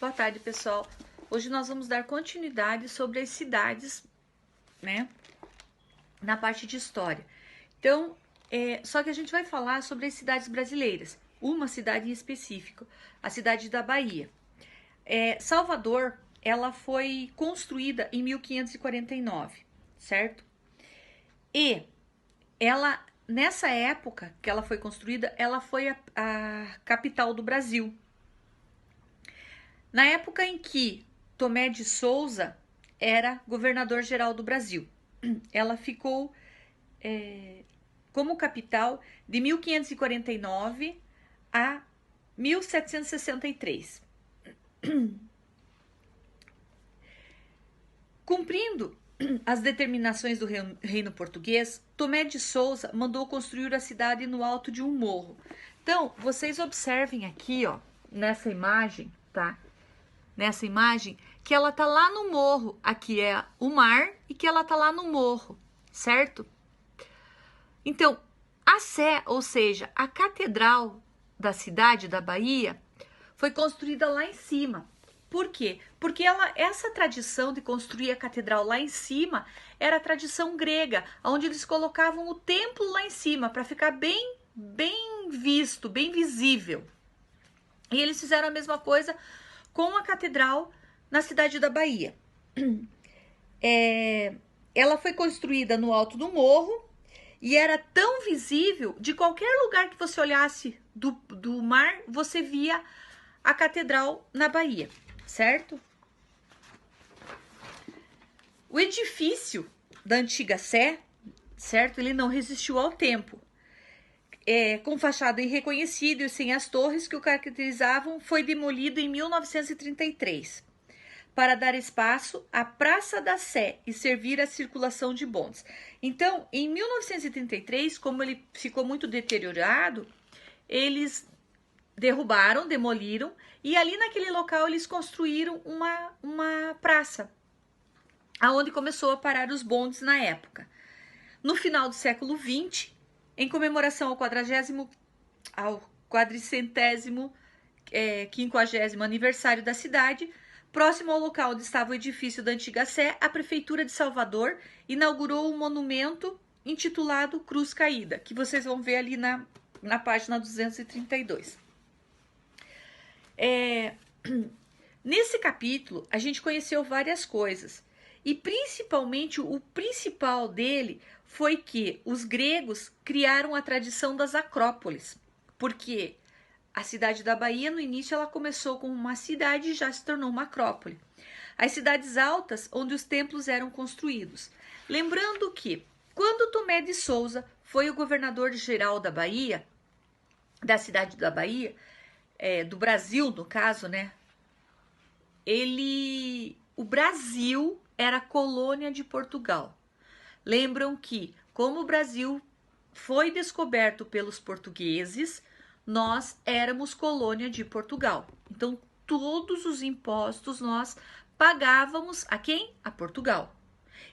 Boa tarde, pessoal. Hoje nós vamos dar continuidade sobre as cidades, né, na parte de história. Então, só que a gente vai falar sobre as cidades brasileiras, uma cidade em específico, a cidade da Bahia. Salvador, ela foi construída em 1549, certo? E ela, nessa época que ela foi construída, ela foi a capital do Brasil. Na época em que Tomé de Souza era governador-geral do Brasil, ela ficou como capital de 1549 a 1763. Cumprindo as determinações do reino português, Tomé de Souza mandou construir a cidade no alto de um morro. Então, vocês observem aqui, ó, nessa imagem, tá? Nessa imagem, que ela tá lá no morro, aqui é o mar e que ela tá lá no morro, certo? Então, a Sé, ou seja, a catedral da cidade da Bahia, foi construída lá em cima. Por quê? Porque essa tradição de construir a catedral lá em cima era a tradição grega, onde eles colocavam o templo lá em cima para ficar bem visto, bem visível. E eles fizeram a mesma coisa com a catedral na cidade da Bahia. Ela foi construída no alto do morro e era tão visível, de qualquer lugar que você olhasse do mar, você via a catedral na Bahia, certo? O edifício da antiga Sé, certo? Ele não resistiu ao tempo. Com fachada irreconhecida e sem as torres que o caracterizavam, foi demolido em 1933 para dar espaço à Praça da Sé e servir à circulação de bondes. Então, em 1933, como ele ficou muito deteriorado, eles derrubaram, demoliram, e ali naquele local eles construíram uma praça, aonde começou a parar os bondes na época. No final do século XX, em comemoração ao 50º aniversário da cidade, próximo ao local onde estava o edifício da antiga Sé, a Prefeitura de Salvador inaugurou um monumento intitulado Cruz Caída, que vocês vão ver ali na página 232. Nesse capítulo, a gente conheceu várias coisas, e principalmente o principal dele foi que os gregos criaram a tradição das acrópolis, porque a cidade da Bahia, no início, ela começou como uma cidade e já se tornou uma acrópole. As cidades altas, onde os templos eram construídos. Lembrando que, quando Tomé de Souza foi o governador-geral da Bahia, da cidade da Bahia, do Brasil, no caso, né? O Brasil era colônia de Portugal. Lembram que, como o Brasil foi descoberto pelos portugueses, nós éramos colônia de Portugal. Então, todos os impostos nós pagávamos a quem? A Portugal.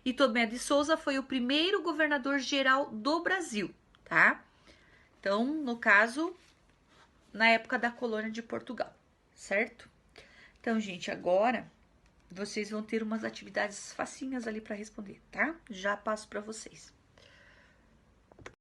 E Tomé de Souza foi o primeiro governador-geral do Brasil, tá? Então, no caso, na época da colônia de Portugal, certo? Então, gente, agora vocês vão ter umas atividades facinhas ali para responder, tá? Já passo para vocês.